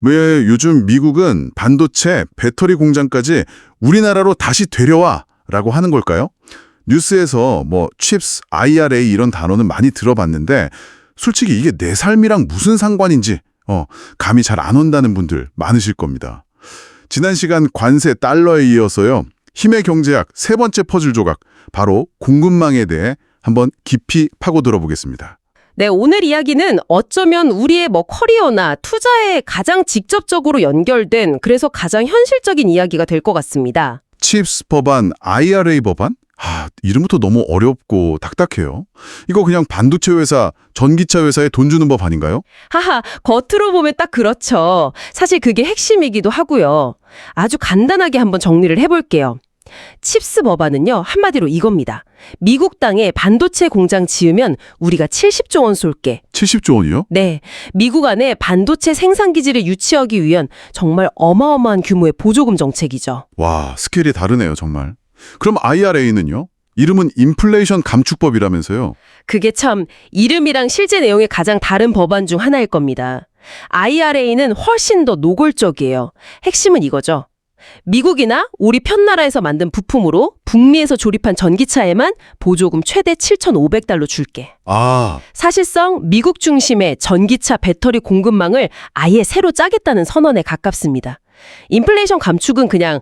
왜 요즘 미국은 반도체, 배터리 공장까지 우리나라로 다시 되려와라고 하는 걸까요? 뉴스에서 뭐 칩스, IRA 이런 단어는 많이 들어봤는데 솔직히 이게 내 삶이랑 무슨 상관인지 감이 잘 안 온다는 분들 많으실 겁니다. 지난 시간 관세 달러에 이어서요. 힘의 경제학 세 번째 퍼즐 조각, 바로 공급망에 대해 한번 깊이 파고들어 보겠습니다. 네, 오늘 이야기는 어쩌면 우리의 커리어나 투자에 가장 직접적으로 연결된 그래서 가장 현실적인 이야기가 될 것 같습니다. 칩스 법안, IRA 법안? 이름부터 너무 어렵고 딱딱해요. 이거 그냥 반도체 회사, 전기차 회사에 돈 주는 법 아닌가요? 하하, 겉으로 보면 딱 그렇죠. 사실 그게 핵심이기도 하고요. 아주 간단하게 한번 정리를 해볼게요. 칩스 법안은요, 한마디로 이겁니다. 미국 땅에 반도체 공장 지으면 우리가 70조 원 쏠게. 70조 원이요? 네, 미국 안에 반도체 생산 기지를 유치하기 위한 정말 어마어마한 규모의 보조금 정책이죠. 와, 스케일이 다르네요, 정말. 그럼 IRA는요? 이름은 인플레이션 감축법이라면서요? 그게 참 이름이랑 실제 내용이 가장 다른 법안 중 하나일 겁니다. IRA는 훨씬 더 노골적이에요. 핵심은 이거죠. 미국이나 우리 편나라에서 만든 부품으로 북미에서 조립한 전기차에만 보조금 최대 7,500달러 줄게. 사실상 미국 중심의 전기차 배터리 공급망을 아예 새로 짜겠다는 선언에 가깝습니다. 인플레이션 감축은 그냥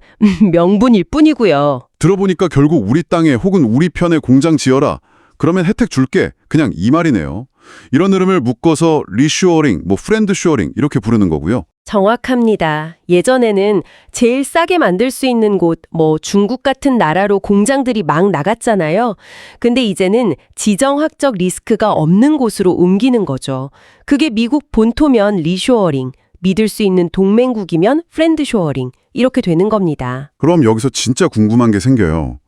명분일 뿐이고요. 들어보니까 결국 우리 땅에 혹은 우리 편에 공장 지어라. 그러면 혜택 줄게. 그냥 이 말이네요. 이런 흐름을 묶어서 리쇼어링, 프렌드 쇼어링 이렇게 부르는 거고요. 정확합니다. 예전에는 제일 싸게 만들 수 있는 곳, 중국 같은 나라로 공장들이 막 나갔잖아요. 근데 이제는 지정학적 리스크가 없는 곳으로 옮기는 거죠. 그게 미국 본토면 리쇼어링, 믿을 수 있는 동맹국이면 프렌드 쇼어링, 이렇게 되는 겁니다. 그럼 여기서 진짜 궁금한 게 생겨요.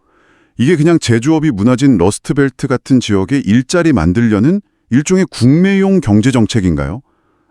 이게 그냥 제조업이 무너진 러스트벨트 같은 지역에 일자리 만들려는 일종의 국내용 경제정책인가요?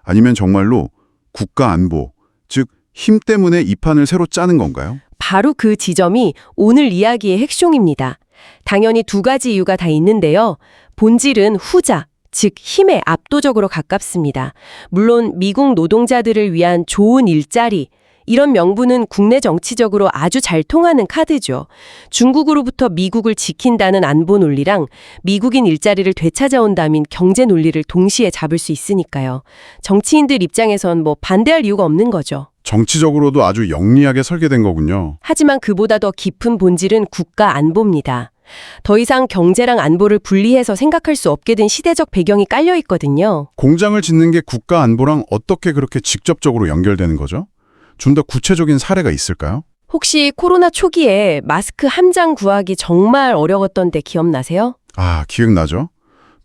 아니면 정말로 국가 안보, 즉 힘 때문에 이 판을 새로 짜는 건가요? 바로 그 지점이 오늘 이야기의 핵심입니다. 당연히 두 가지 이유가 다 있는데요. 본질은 후자, 즉 힘에 압도적으로 가깝습니다. 물론 미국 노동자들을 위한 좋은 일자리, 이런 명분은 국내 정치적으로 아주 잘 통하는 카드죠. 중국으로부터 미국을 지킨다는 안보 논리랑 미국인 일자리를 되찾아온다면 경제 논리를 동시에 잡을 수 있으니까요. 정치인들 입장에선 반대할 이유가 없는 거죠. 정치적으로도 아주 영리하게 설계된 거군요. 하지만 그보다 더 깊은 본질은 국가 안보입니다. 더 이상 경제랑 안보를 분리해서 생각할 수 없게 된 시대적 배경이 깔려 있거든요. 공장을 짓는 게 국가 안보랑 어떻게 그렇게 직접적으로 연결되는 거죠? 좀 더 구체적인 사례가 있을까요? 혹시 코로나 초기에 마스크 한 장 구하기 정말 어려웠던 때 기억나세요? 기억나죠.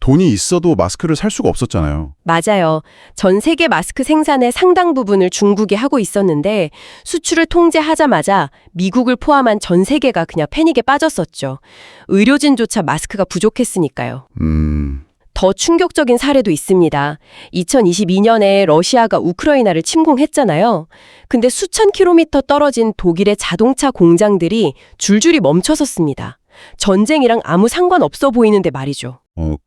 돈이 있어도 마스크를 살 수가 없었잖아요. 맞아요. 전 세계 마스크 생산의 상당 부분을 중국이 하고 있었는데 수출을 통제하자마자 미국을 포함한 전 세계가 그냥 패닉에 빠졌었죠. 의료진조차 마스크가 부족했으니까요. 더 충격적인 사례도 있습니다. 2022년에 러시아가 우크라이나를 침공했잖아요. 근데 수천 킬로미터 떨어진 독일의 자동차 공장들이 줄줄이 멈춰섰습니다. 전쟁이랑 아무 상관없어 보이는데 말이죠.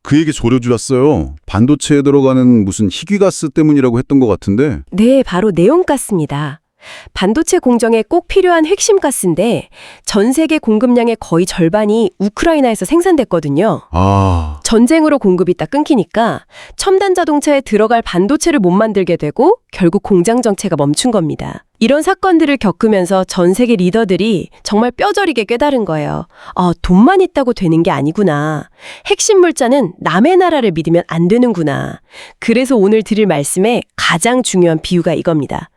그 얘기 조려주었어요. 반도체에 들어가는 무슨 희귀가스 때문이라고 했던 것 같은데. 네, 바로 네온가스입니다. 반도체 공정에 꼭 필요한 핵심 가스인데 전 세계 공급량의 거의 절반이 우크라이나에서 생산됐거든요. 전쟁으로 공급이 딱 끊기니까 첨단 자동차에 들어갈 반도체를 못 만들게 되고 결국 공장 정체가 멈춘 겁니다. 이런 사건들을 겪으면서 전 세계 리더들이 정말 뼈저리게 깨달은 거예요. 돈만 있다고 되는 게 아니구나. 핵심 물자는 남의 나라를 믿으면 안 되는구나. 그래서 오늘 드릴 말씀에 가장 중요한 비유가 이겁니다.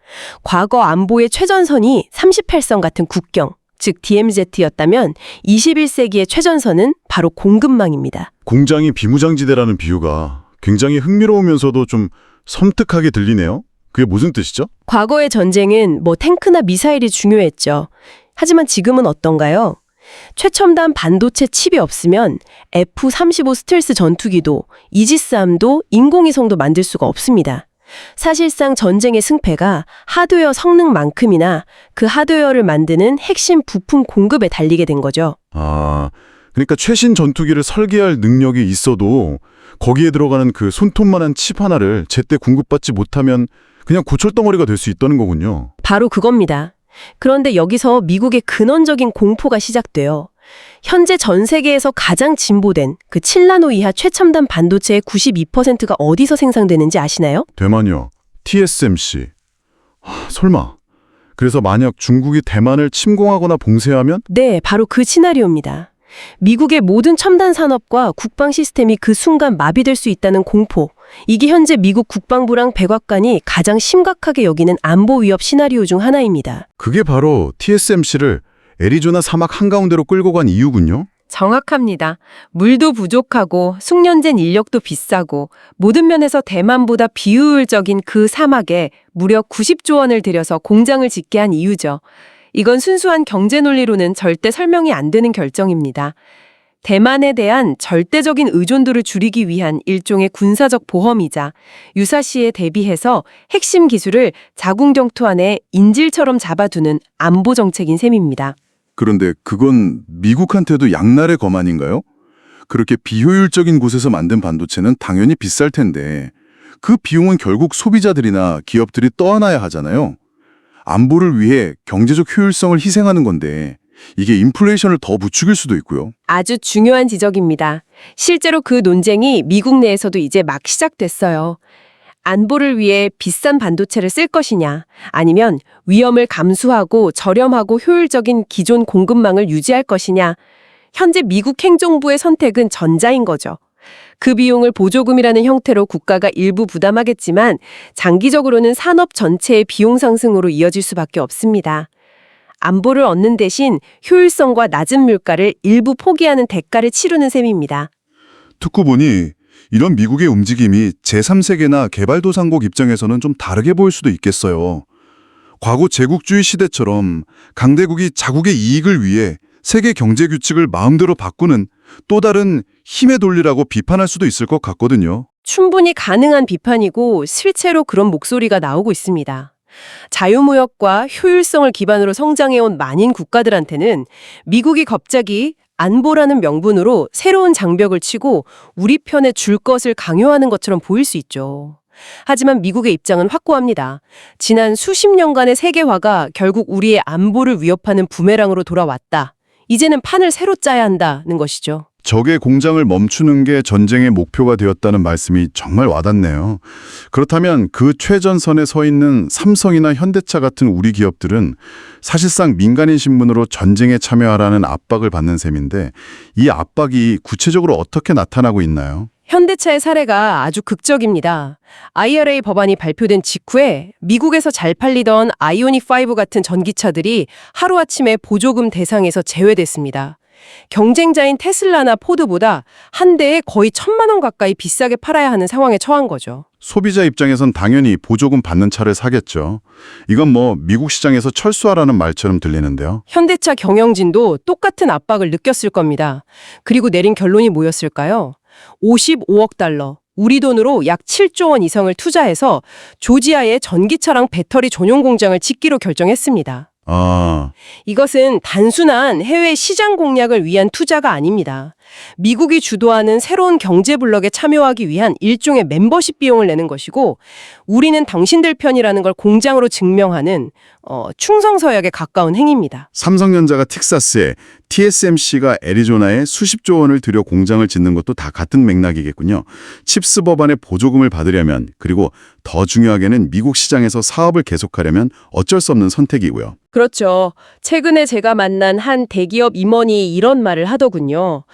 과거 안보의 최전선이 38선 같은 국경, 즉 DMZ였다면 21세기의 최전선은 바로 공급망입니다. 공장이 비무장지대라는 비유가 굉장히 흥미로우면서도 좀 섬뜩하게 들리네요. 그게 무슨 뜻이죠? 과거의 전쟁은 탱크나 미사일이 중요했죠. 하지만 지금은 어떤가요? 최첨단 반도체 칩이 없으면 F-35 스텔스 전투기도, 이지스함도, 인공위성도 만들 수가 없습니다. 사실상 전쟁의 승패가 하드웨어 성능만큼이나 그 하드웨어를 만드는 핵심 부품 공급에 달리게 된 거죠. 그러니까 최신 전투기를 설계할 능력이 있어도 거기에 들어가는 그 손톱만한 칩 하나를 제때 공급받지 못하면 그냥 고철덩어리가 될 수 있다는 거군요. 바로 그겁니다. 그런데 여기서 미국의 근원적인 공포가 시작돼요. 현재 전 세계에서 가장 진보된 그 7나노 이하 최첨단 반도체의 92%가 어디서 생산되는지 아시나요? 대만이요. TSMC. 설마. 그래서 만약 중국이 대만을 침공하거나 봉쇄하면? 네, 바로 그 시나리오입니다. 미국의 모든 첨단 산업과 국방 시스템이 그 순간 마비될 수 있다는 공포. 이게 현재 미국 국방부랑 백악관이 가장 심각하게 여기는 안보 위협 시나리오 중 하나입니다. 그게 바로 TSMC를 애리조나 사막 한가운데로 끌고 간 이유군요. 정확합니다. 물도 부족하고 숙련된 인력도 비싸고 모든 면에서 대만보다 비효율적인 그 사막에 무려 90조 원을 들여서 공장을 짓게 한 이유죠. 이건 순수한 경제 논리로는 절대 설명이 안 되는 결정입니다. 대만에 대한 절대적인 의존도를 줄이기 위한 일종의 군사적 보험이자 유사시에 대비해서 핵심 기술을 자국 영토 안에 인질처럼 잡아두는 안보 정책인 셈입니다. 그런데 그건 미국한테도 양날의 검 아닌가요? 그렇게 비효율적인 곳에서 만든 반도체는 당연히 비쌀 텐데 그 비용은 결국 소비자들이나 기업들이 떠안아야 하잖아요. 안보를 위해 경제적 효율성을 희생하는 건데 이게 인플레이션을 더 부추길 수도 있고요. 아주 중요한 지적입니다. 실제로 그 논쟁이 미국 내에서도 이제 막 시작됐어요. 안보를 위해 비싼 반도체를 쓸 것이냐, 아니면 위험을 감수하고 저렴하고 효율적인 기존 공급망을 유지할 것이냐. 현재 미국 행정부의 선택은 전자인 거죠. 그 비용을 보조금이라는 형태로 국가가 일부 부담하겠지만 장기적으로는 산업 전체의 비용 상승으로 이어질 수밖에 없습니다. 안보를 얻는 대신 효율성과 낮은 물가를 일부 포기하는 대가를 치르는 셈입니다. 듣고 보니 이런 미국의 움직임이 제3세계나 개발도상국 입장에서는 좀 다르게 보일 수도 있겠어요. 과거 제국주의 시대처럼 강대국이 자국의 이익을 위해 세계 경제 규칙을 마음대로 바꾸는 또 다른 힘의 논리라고 비판할 수도 있을 것 같거든요. 충분히 가능한 비판이고 실제로 그런 목소리가 나오고 있습니다. 자유무역과 효율성을 기반으로 성장해온 만인 국가들한테는 미국이 갑자기 안보라는 명분으로 새로운 장벽을 치고 우리 편에 줄 것을 강요하는 것처럼 보일 수 있죠. 하지만 미국의 입장은 확고합니다. 지난 수십 년간의 세계화가 결국 우리의 안보를 위협하는 부메랑으로 돌아왔다. 이제는 판을 새로 짜야 한다는 것이죠. 적의 공장을 멈추는 게 전쟁의 목표가 되었다는 말씀이 정말 와닿네요. 그렇다면 그 최전선에 서 있는 삼성이나 현대차 같은 우리 기업들은 사실상 민간인 신분으로 전쟁에 참여하라는 압박을 받는 셈인데 이 압박이 구체적으로 어떻게 나타나고 있나요? 현대차의 사례가 아주 극적입니다. IRA 법안이 발표된 직후에 미국에서 잘 팔리던 아이오닉5 같은 전기차들이 하루아침에 보조금 대상에서 제외됐습니다. 경쟁자인 테슬라나 포드보다 한 대에 거의 1,000만 원 가까이 비싸게 팔아야 하는 상황에 처한 거죠. 소비자 입장에선 당연히 보조금 받는 차를 사겠죠. 이건 뭐 미국 시장에서 철수하라는 말처럼 들리는데요. 현대차 경영진도 똑같은 압박을 느꼈을 겁니다. 그리고 내린 결론이 뭐였을까요? 55억 달러, 우리 돈으로 약 7조 원 이상을 투자해서 조지아에 전기차랑 배터리 전용 공장을 짓기로 결정했습니다. 이것은 단순한 해외 시장 공략을 위한 투자가 아닙니다. 미국이 주도하는 새로운 경제 블록에 참여하기 위한 일종의 멤버십 비용을 내는 것이고 우리는 당신들 편이라는 걸 공장으로 증명하는 충성서약에 가까운 행위입니다. 삼성전자가 텍사스에 TSMC가 애리조나에 수십조 원을 들여 공장을 짓는 것도 다 같은 맥락이겠군요. 칩스 법안의 보조금을 받으려면 그리고 더 중요하게는 미국 시장에서 사업을 계속하려면 어쩔 수 없는 선택이고요. 그렇죠. 최근에 제가 만난 한 대기업 임원이 이런 말을 하더군요.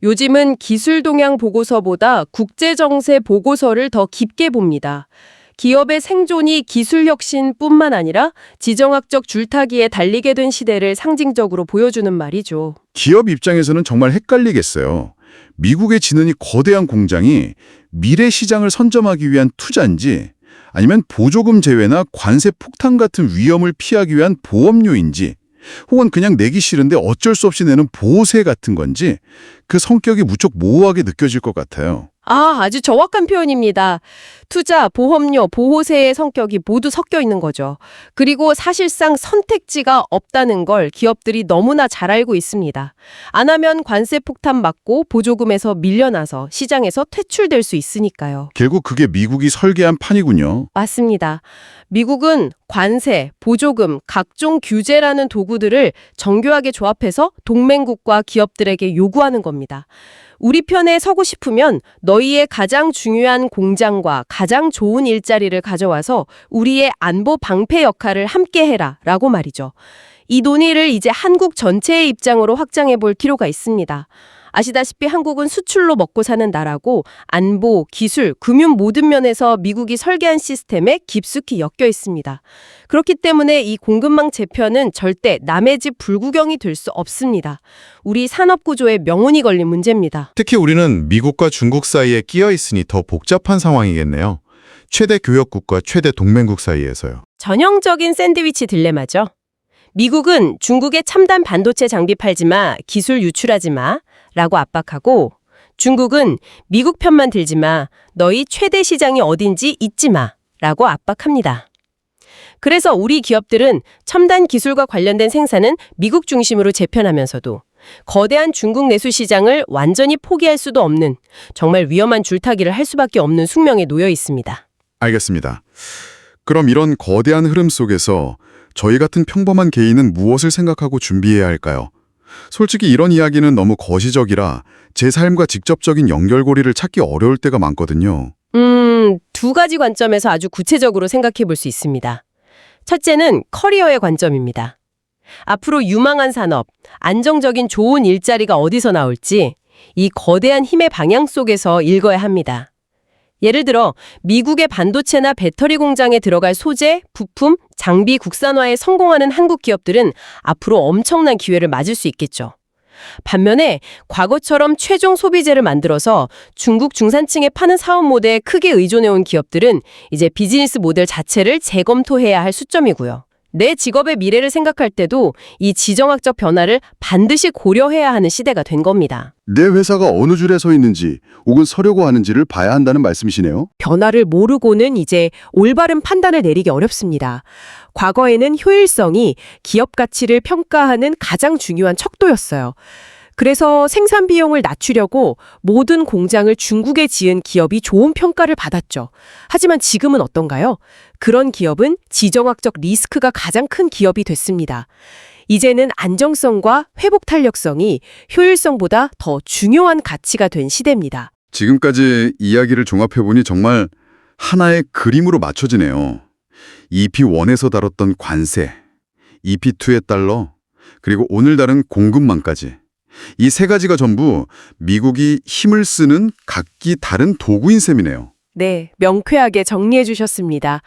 요즘은 기술 동향 보고서보다 국제정세 보고서를 더 깊게 봅니다. 기업의 생존이 기술 혁신뿐만 아니라 지정학적 줄타기에 달리게 된 시대를 상징적으로 보여주는 말이죠. 기업 입장에서는 정말 헷갈리겠어요. 미국에 지는 이 거대한 공장이 미래 시장을 선점하기 위한 투자인지 아니면 보조금 제외나 관세 폭탄 같은 위험을 피하기 위한 보험료인지 혹은 그냥 내기 싫은데 어쩔 수 없이 내는 보호세 같은 건지 그 성격이 무척 모호하게 느껴질 것 같아요. 아주 정확한 표현입니다. 투자, 보험료, 보호세의 성격이 모두 섞여 있는 거죠. 그리고 사실상 선택지가 없다는 걸 기업들이 너무나 잘 알고 있습니다. 안 하면 관세 폭탄 맞고 보조금에서 밀려나서 시장에서 퇴출될 수 있으니까요. 결국 그게 미국이 설계한 판이군요. 맞습니다. 미국은 관세, 보조금, 각종 규제라는 도구들을 정교하게 조합해서 동맹국과 기업들에게 요구하는 겁니다. 우리 편에 서고 싶으면 너희의 가장 중요한 공장과 가장 좋은 일자리를 가져와서 우리의 안보 방패 역할을 함께 해라 라고 말이죠. 이 논의를 이제 한국 전체의 입장으로 확장해 볼 필요가 있습니다. 아시다시피 한국은 수출로 먹고 사는 나라고 안보, 기술, 금융 모든 면에서 미국이 설계한 시스템에 깊숙이 엮여 있습니다. 그렇기 때문에 이 공급망 재편은 절대 남의 집 불구경이 될 수 없습니다. 우리 산업 구조에 명운이 걸린 문제입니다. 특히 우리는 미국과 중국 사이에 끼어 있으니 더 복잡한 상황이겠네요. 최대 교역국과 최대 동맹국 사이에서요. 전형적인 샌드위치 딜레마죠. 미국은 중국에 첨단 반도체 장비 팔지 마, 기술 유출하지 마 라고 압박하고 중국은 미국 편만 들지 마, 너희 최대 시장이 어딘지 잊지 마 라고 압박합니다. 그래서 우리 기업들은 첨단 기술과 관련된 생산은 미국 중심으로 재편하면서도 거대한 중국 내수 시장을 완전히 포기할 수도 없는 정말 위험한 줄타기를 할 수밖에 없는 숙명에 놓여 있습니다. 알겠습니다. 그럼 이런 거대한 흐름 속에서 저희 같은 평범한 개인은 무엇을 생각하고 준비해야 할까요? 솔직히 이런 이야기는 너무 거시적이라 제 삶과 직접적인 연결고리를 찾기 어려울 때가 많거든요. 두 가지 관점에서 아주 구체적으로 생각해 볼 수 있습니다. 첫째는 커리어의 관점입니다. 앞으로 유망한 산업, 안정적인 좋은 일자리가 어디서 나올지 이 거대한 힘의 방향 속에서 읽어야 합니다. 예를 들어 미국의 반도체나 배터리 공장에 들어갈 소재, 부품, 장비 국산화에 성공하는 한국 기업들은 앞으로 엄청난 기회를 맞을 수 있겠죠. 반면에 과거처럼 최종 소비재를 만들어서 중국 중산층에 파는 사업 모델에 크게 의존해온 기업들은 이제 비즈니스 모델 자체를 재검토해야 할 수점이고요. 내 직업의 미래를 생각할 때도 이 지정학적 변화를 반드시 고려해야 하는 시대가 된 겁니다. 내 회사가 어느 줄에 서 있는지 혹은 서려고 하는지를 봐야 한다는 말씀이시네요. 변화를 모르고는 이제 올바른 판단을 내리기 어렵습니다. 과거에는 효율성이 기업 가치를 평가하는 가장 중요한 척도였어요. 그래서 생산 비용을 낮추려고 모든 공장을 중국에 지은 기업이 좋은 평가를 받았죠. 하지만 지금은 어떤가요? 그런 기업은 지정학적 리스크가 가장 큰 기업이 됐습니다. 이제는 안정성과 회복 탄력성이 효율성보다 더 중요한 가치가 된 시대입니다. 지금까지 이야기를 종합해보니 정말 하나의 그림으로 맞춰지네요. EP1에서 다뤘던 관세, EP2의 달러, 그리고 오늘 다룬 공급망까지. 이 세 가지가 전부 미국이 힘을 쓰는 각기 다른 도구인 셈이네요. 네, 명쾌하게 정리해 주셨습니다.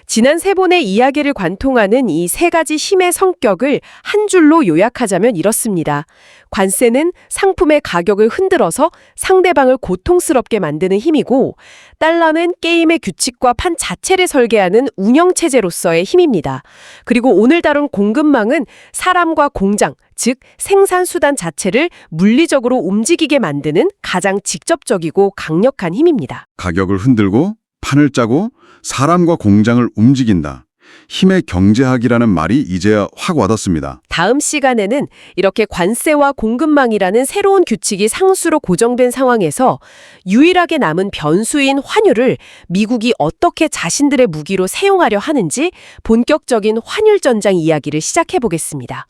지난 세 번의 이야기를 관통하는 이 세 가지 힘의 성격을 한 줄로 요약하자면 이렇습니다. 관세는 상품의 가격을 흔들어서 상대방을 고통스럽게 만드는 힘이고, 달러는 게임의 규칙과 판 자체를 설계하는 운영체제로서의 힘입니다. 그리고 오늘 다룬 공급망은 사람과 공장, 즉 생산수단 자체를 물리적으로 움직이게 만드는 가장 직접적이고 강력한 힘입니다. 가격을 흔들고 판을 짜고 사람과 공장을 움직인다. 힘의 경제학이라는 말이 이제야 확 와닿습니다. 다음 시간에는 이렇게 관세와 공급망이라는 새로운 규칙이 상수로 고정된 상황에서 유일하게 남은 변수인 환율을 미국이 어떻게 자신들의 무기로 사용하려 하는지 본격적인 환율 전장 이야기를 시작해 보겠습니다.